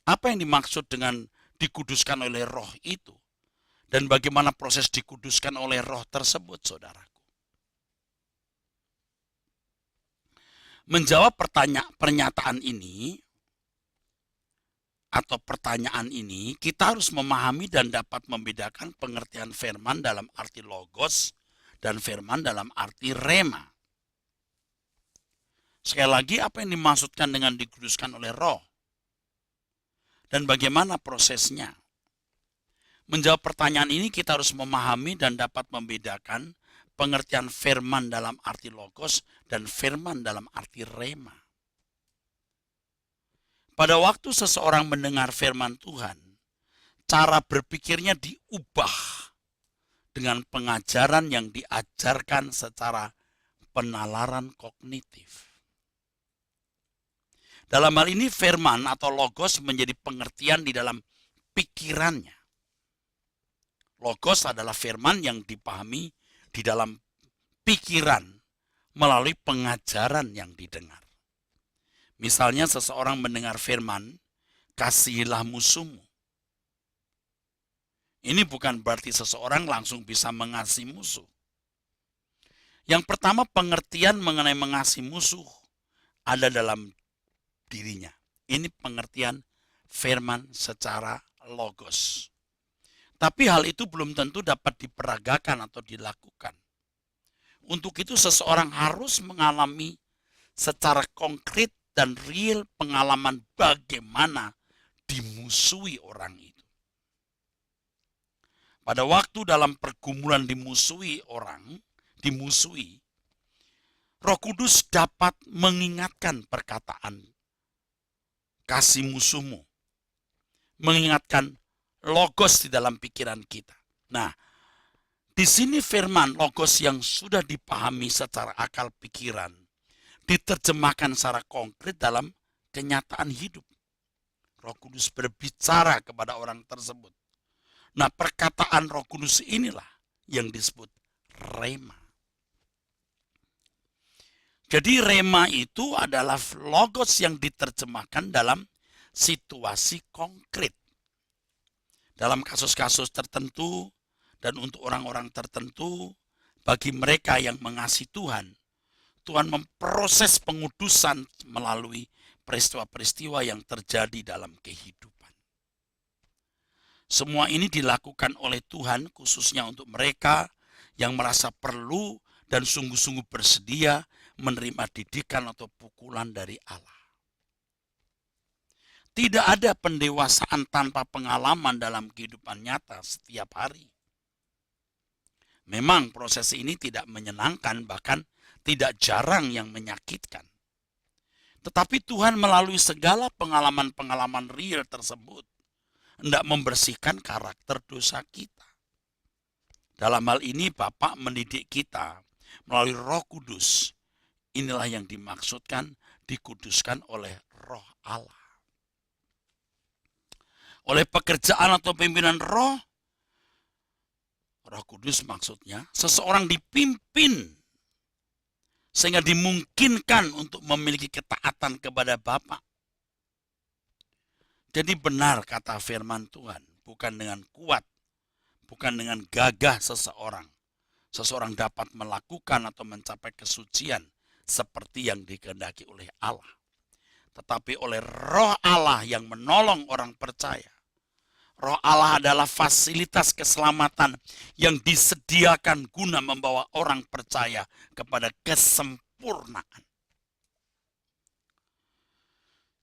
Apa yang dimaksud dengan dikuduskan oleh Roh itu? Dan bagaimana proses dikuduskan oleh Roh tersebut, saudaraku? Menjawab pernyataan ini, atau pertanyaan ini, kita harus memahami dan dapat membedakan pengertian firman dalam arti logos dan firman dalam arti rema. Sekali lagi, apa yang dimaksudkan dengan dikuduskan oleh Roh? Dan bagaimana prosesnya? Menjawab pertanyaan ini kita harus memahami dan dapat membedakan pengertian firman dalam arti logos dan firman dalam arti rema. Pada waktu seseorang mendengar firman Tuhan, cara berpikirnya diubah dengan pengajaran yang diajarkan secara penalaran kognitif. Dalam hal ini firman atau logos menjadi pengertian di dalam pikirannya. Logos adalah firman yang dipahami di dalam pikiran melalui pengajaran yang didengar. Misalnya seseorang mendengar firman, kasihilah musuhmu. Ini bukan berarti seseorang langsung bisa mengasihi musuh. Yang pertama, pengertian mengenai mengasihi musuh ada dalam dirinya. Ini pengertian firman secara logos. Tapi hal itu belum tentu dapat diperagakan atau dilakukan. Untuk itu seseorang harus mengalami secara konkret dan real pengalaman bagaimana dimusuhi orang itu. Pada waktu dalam pergumulan dimusuhi, Roh Kudus dapat mengingatkan perkataan kasih musuhmu. Mengingatkan logos di dalam pikiran kita. Nah, di sini firman logos yang sudah dipahami secara akal pikiran diterjemahkan secara konkret dalam kenyataan hidup. Roh Kudus berbicara kepada orang tersebut. Nah, perkataan Roh Kudus inilah yang disebut rema. Jadi rema itu adalah logos yang diterjemahkan dalam situasi konkret. Dalam kasus-kasus tertentu dan untuk orang-orang tertentu, bagi mereka yang mengasihi Tuhan, Tuhan memproses pengudusan melalui peristiwa-peristiwa yang terjadi dalam kehidupan. Semua ini dilakukan oleh Tuhan khususnya untuk mereka yang merasa perlu dan sungguh-sungguh bersedia menerima didikan atau pukulan dari Allah. Tidak ada pendewasaan tanpa pengalaman dalam kehidupan nyata setiap hari. Memang proses ini tidak menyenangkan, bahkan tidak jarang yang menyakitkan. Tetapi Tuhan melalui segala pengalaman-pengalaman real tersebut hendak membersihkan karakter dosa kita. Dalam hal ini Bapa mendidik kita melalui Roh Kudus. Inilah yang dimaksudkan dikuduskan oleh Roh Allah. Oleh pekerjaan atau pimpinan Roh Kudus maksudnya seseorang dipimpin sehingga dimungkinkan untuk memiliki ketaatan kepada Bapa. Jadi benar kata firman Tuhan, bukan dengan kuat, bukan dengan gagah seseorang dapat melakukan atau mencapai kesucian seperti yang dikehendaki oleh Allah. Tetapi oleh Roh Allah yang menolong orang percaya. Roh Allah adalah fasilitas keselamatan yang disediakan guna membawa orang percaya kepada kesempurnaan.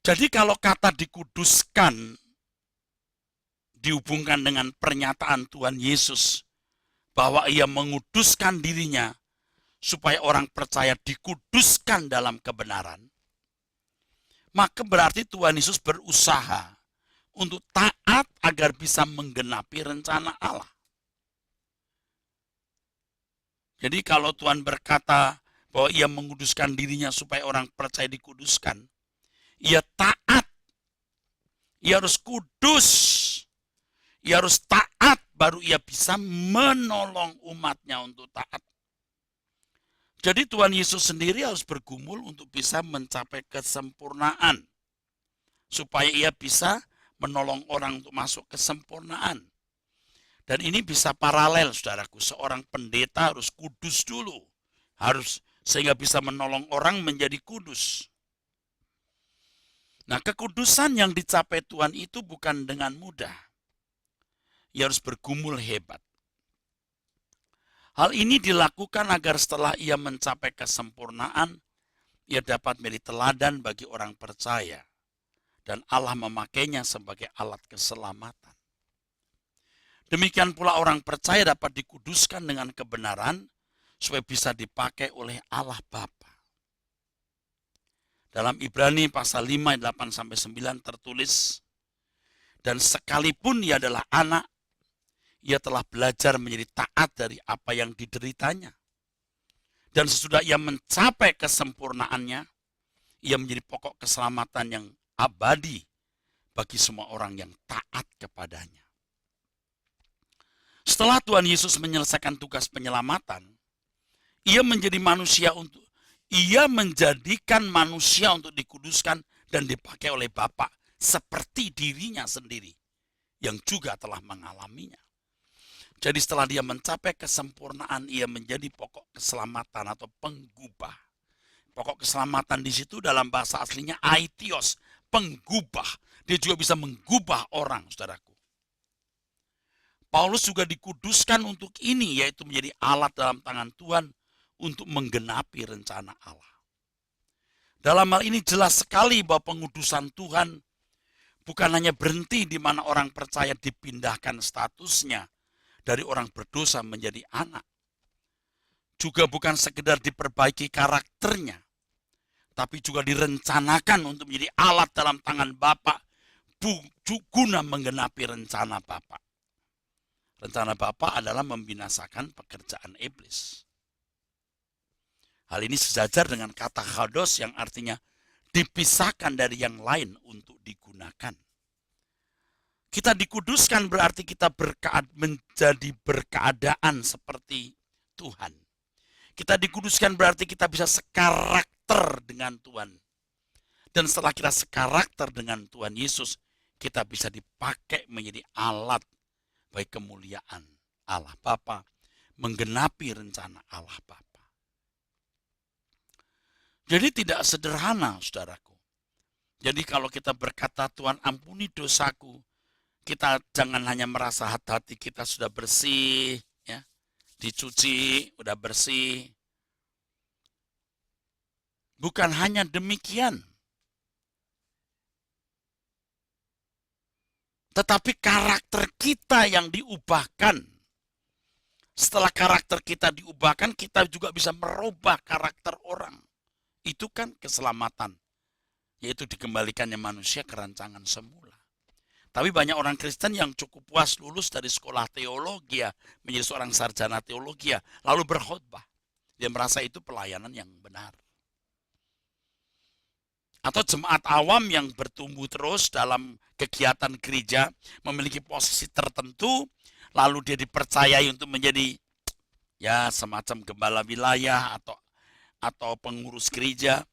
Jadi kalau kata dikuduskan dihubungkan dengan pernyataan Tuhan Yesus bahwa ia menguduskan dirinya supaya orang percaya dikuduskan dalam kebenaran, maka berarti Tuhan Yesus berusaha untuk taat agar bisa menggenapi rencana Allah. Jadi kalau Tuhan berkata bahwa ia menguduskan dirinya supaya orang percaya dikuduskan, ia taat, ia harus kudus, ia harus taat, baru ia bisa menolong umatnya untuk taat. Jadi Tuhan Yesus sendiri harus bergumul untuk bisa mencapai kesempurnaan, supaya ia bisa menolong orang untuk masuk kesempurnaan. Dan ini bisa paralel, saudaraku. Seorang pendeta harus kudus dulu, harus sehingga bisa menolong orang menjadi kudus. Nah, kekudusan yang dicapai Tuhan itu bukan dengan mudah. Ia harus bergumul hebat. Hal ini dilakukan agar setelah ia mencapai kesempurnaan, ia dapat menjadi teladan bagi orang percaya. Dan Allah memakainya sebagai alat keselamatan. Demikian pula orang percaya dapat dikuduskan dengan kebenaran, supaya bisa dipakai oleh Allah Bapa. Dalam Ibrani pasal 5, 8-9 tertulis, dan sekalipun ia adalah anak, ia telah belajar menjadi taat dari apa yang dideritanya. Dan sesudah ia mencapai kesempurnaannya, ia menjadi pokok keselamatan yang abadi bagi semua orang yang taat kepadanya. Setelah Tuhan Yesus menyelesaikan tugas penyelamatan, ia menjadikan manusia untuk dikuduskan dan dipakai oleh Bapa seperti dirinya sendiri yang juga telah mengalaminya. Jadi setelah dia mencapai kesempurnaan, ia menjadi pokok keselamatan atau penggubah. Pokok keselamatan di situ dalam bahasa aslinya aitios, penggubah. Dia juga bisa menggubah orang, saudaraku. Paulus juga dikuduskan untuk ini, yaitu menjadi alat dalam tangan Tuhan untuk menggenapi rencana Allah. Dalam hal ini jelas sekali bahwa pengudusan Tuhan bukan hanya berhenti di mana orang percaya dipindahkan statusnya dari orang berdosa menjadi anak. Juga bukan sekedar diperbaiki karakternya, tapi juga direncanakan untuk menjadi alat dalam tangan Bapa guna menggenapi rencana Bapa. Rencana Bapa adalah membinasakan pekerjaan iblis. Hal ini sejajar dengan kata chados yang artinya dipisahkan dari yang lain untuk digunakan. Kita dikuduskan berarti kita menjadi berkeadaan seperti Tuhan. Kita dikuduskan berarti kita bisa sekarakter dengan Tuhan. Dan setelah kita sekarakter dengan Tuhan Yesus, kita bisa dipakai menjadi alat bagi kemuliaan Allah Bapa, menggenapi rencana Allah Bapa. Jadi tidak sederhana, saudaraku. Jadi kalau kita berkata, Tuhan ampuni dosaku, kita jangan hanya merasa hati kita sudah bersih, ya, dicuci, udah bersih. Bukan hanya demikian. Tetapi karakter kita yang diubahkan. Setelah karakter kita diubahkan, kita juga bisa merubah karakter orang. Itu kan keselamatan. Yaitu dikembalikannya manusia ke rancangan semula. Tapi banyak orang Kristen yang cukup puas lulus dari sekolah teologi, menjadi seorang sarjana teologi, lalu berkhotbah. Dia merasa itu pelayanan yang benar. Atau jemaat awam yang bertumbuh terus dalam kegiatan gereja, memiliki posisi tertentu, lalu dia dipercayai untuk menjadi ya semacam gembala wilayah atau pengurus gereja,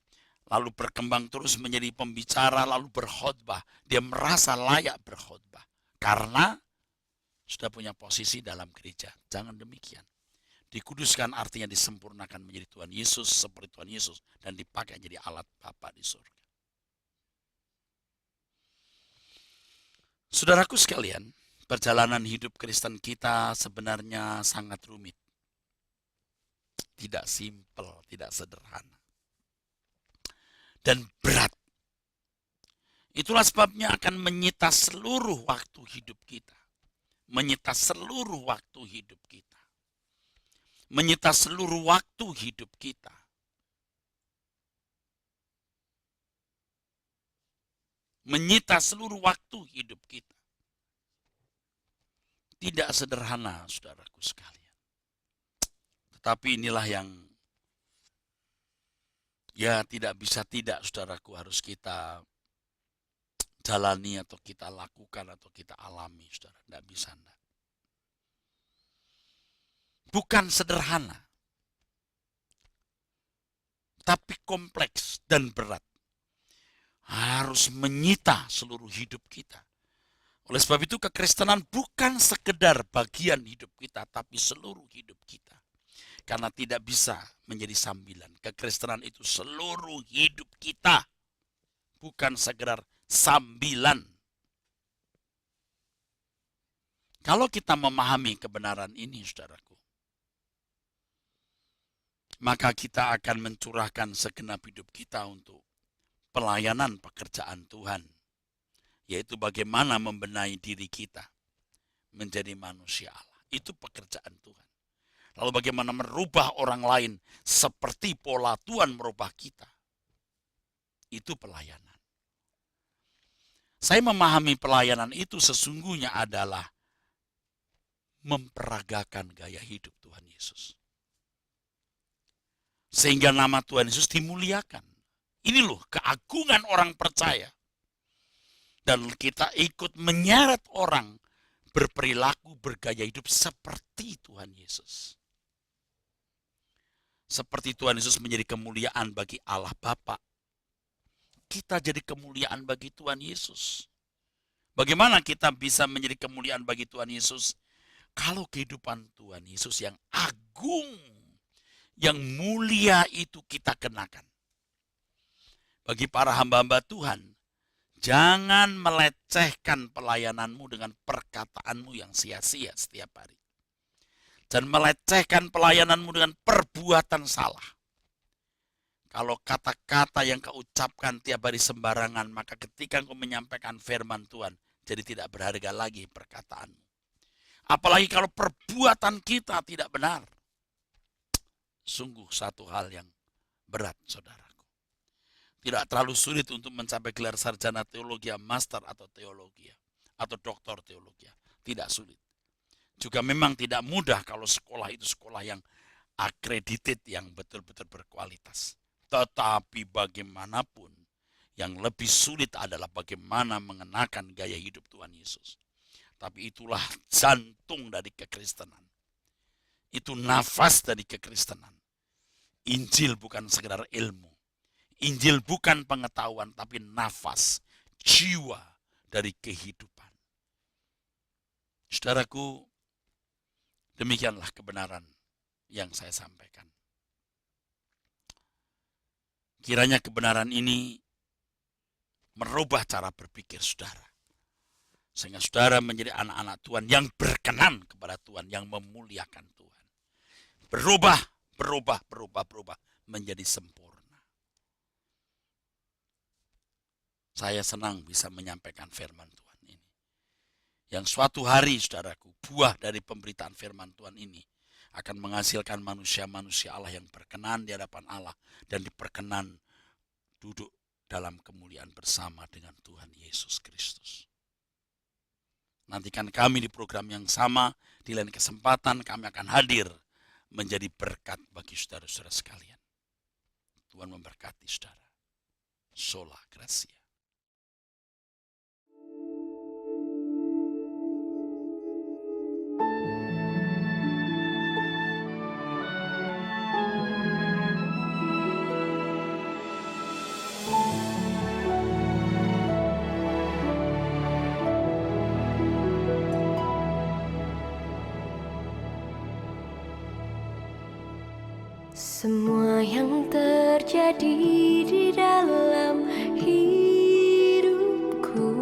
lalu berkembang terus menjadi pembicara, lalu berkhotbah. Dia merasa layak berkhotbah karena sudah punya posisi dalam gereja. Jangan demikian. Dikuduskan artinya disempurnakan menjadi Tuhan Yesus, seperti Tuhan Yesus, dan dipakai jadi alat Bapa di surga. Saudaraku sekalian, perjalanan hidup Kristen kita sebenarnya sangat rumit. Tidak simpel, tidak sederhana. Dan berat. Itulah sebabnya akan menyita seluruh waktu hidup kita. Menyita seluruh waktu hidup kita. Menyita seluruh waktu hidup kita. menyita seluruh waktu hidup kita. Tidak sederhana, saudaraku sekalian. Tetapi inilah yang tidak bisa tidak, saudaraku, harus kita jalani atau kita lakukan atau kita alami, saudara. Tidak bisa, enggak. Bukan sederhana, tapi kompleks dan berat. Harus menyita seluruh hidup kita. Oleh sebab itu kekristenan bukan sekedar bagian hidup kita, tapi seluruh hidup kita. Karena tidak bisa menjadi sambilan. Kekristenan itu seluruh hidup kita. Bukan sekedar sambilan. Kalau kita memahami kebenaran ini, saudaraku, maka kita akan mencurahkan segenap hidup kita untuk pelayanan pekerjaan Tuhan, yaitu bagaimana membenahi diri kita menjadi manusia Allah. Itu pekerjaan Tuhan. Lalu bagaimana merubah orang lain seperti pola Tuhan merubah kita. Itu pelayanan. Saya memahami pelayanan itu sesungguhnya adalah memperagakan gaya hidup Tuhan Yesus. Sehingga nama Tuhan Yesus dimuliakan. Ini loh keagungan orang percaya. Dan kita ikut menyeret orang berperilaku, bergaya hidup seperti Tuhan Yesus. Seperti Tuhan Yesus menjadi kemuliaan bagi Allah Bapa. Kita jadi kemuliaan bagi Tuhan Yesus. Bagaimana kita bisa menjadi kemuliaan bagi Tuhan Yesus? Kalau kehidupan Tuhan Yesus yang agung, yang mulia itu kita kenakan. Bagi para hamba-hamba Tuhan, jangan melecehkan pelayananmu dengan perkataanmu yang sia-sia setiap hari. Dan melecehkan pelayananmu dengan perbuatan salah. Kalau kata-kata yang kau ucapkan tiap hari sembarangan, maka ketika kau menyampaikan firman Tuhan, jadi tidak berharga lagi perkataanmu. Apalagi kalau perbuatan kita tidak benar. Sungguh satu hal yang berat, saudaraku. Tidak terlalu sulit untuk mencapai gelar sarjana teologi, master atau teologi, atau doktor teologi. Tidak sulit. Juga memang tidak mudah kalau sekolah itu sekolah yang accredited, yang betul-betul berkualitas. Tetapi bagaimanapun, yang lebih sulit adalah bagaimana mengenakan gaya hidup Tuhan Yesus. Tapi itulah jantung dari kekristenan. Itu nafas dari kekristenan. Injil bukan sekedar ilmu. Injil bukan pengetahuan, tapi nafas, jiwa dari kehidupan. Saudaraku, demikianlah kebenaran yang saya sampaikan. Kiranya kebenaran ini merubah cara berpikir saudara. Sehingga saudara menjadi anak-anak Tuhan yang berkenan kepada Tuhan, yang memuliakan Tuhan. Berubah menjadi sempurna. Saya senang bisa menyampaikan firman Tuhan ini. Yang suatu hari, saudaraku, buah dari pemberitaan firman Tuhan ini akan menghasilkan manusia-manusia Allah yang berkenan di hadapan Allah dan diperkenan duduk dalam kemuliaan bersama dengan Tuhan Yesus Kristus. Nantikan kami di program yang sama, di lain kesempatan kami akan hadir menjadi berkat bagi saudara-saudara sekalian. Tuhan memberkati saudara. Sola Gracia. Semua yang terjadi di dalam hidupku,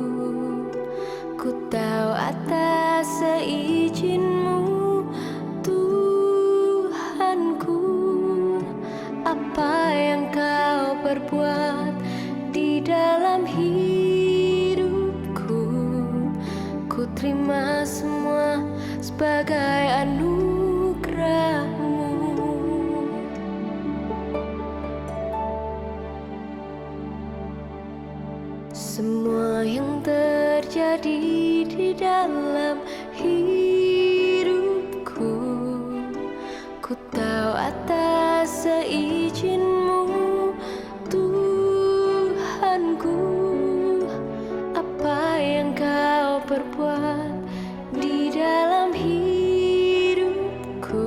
ku tahu atas seizin-Mu, Tuhanku. Apa yang Kau perbuat di dalam hidupku, ku terima semua sebagai anugerah-Mu. Semua yang terjadi di dalam hidupku, ku tahu atas seizin-Mu, Tuhanku. Apa yang Kau perbuat di dalam hidupku,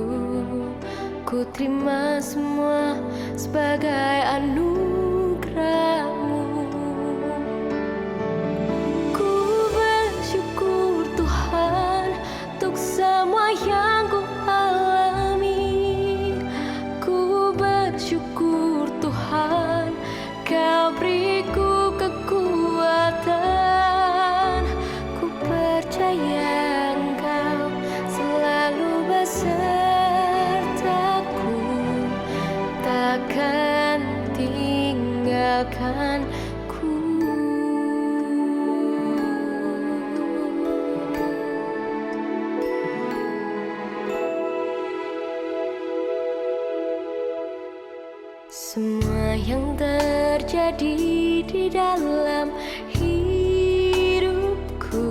ku terima semua sebagai anugerah-Mu. Ku bersyukur Tuhan untuk semua yang ku alami. Ku bersyukur Tuhan, Kau beriku kekuatan. Ku percaya Engkau selalu besertaku, takkan tinggalkanku. Semua yang terjadi di dalam hidupku,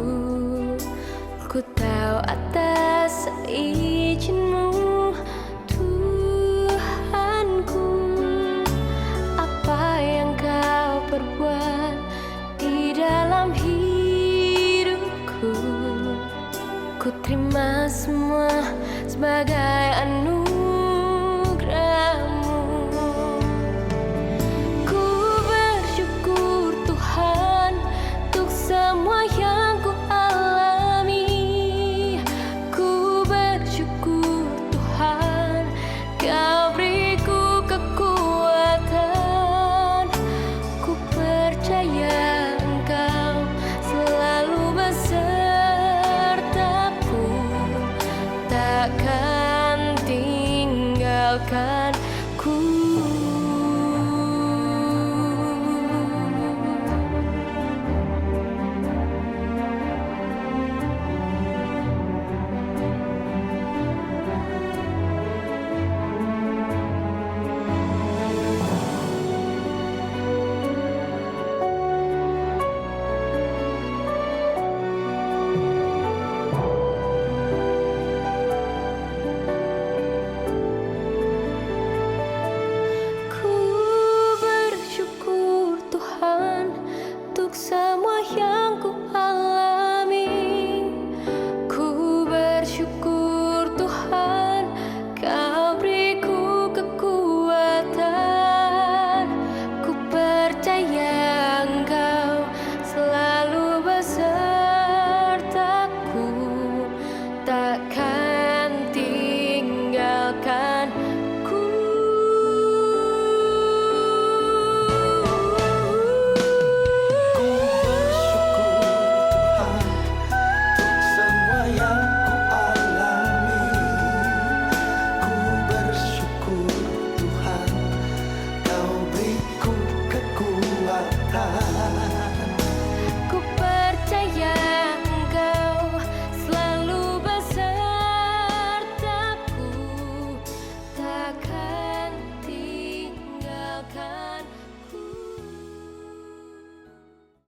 ku tahu atas izin-Mu, Tuhanku. Apa yang Kau perbuat di dalam hidupku, ku terima semua sebagai anugerah-Mu. Ku bersyukur Tuhan untuk semua yang ku alami. Ku bersyukur Tuhan, Kau beriku kekuatan. Ku percaya Engkau selalu besertaku, takkan tinggalkanku. Ku bersyukur Tuhan untuk semua yang ku alami. Ku bersyukur Tuhan, Kau beriku kekuatan. Ku percaya Engkau selalu besertaku, takkan tinggalkanku. Semua yang ku alami, ku bersyukur Tuhan, Kau beriku kekuatan.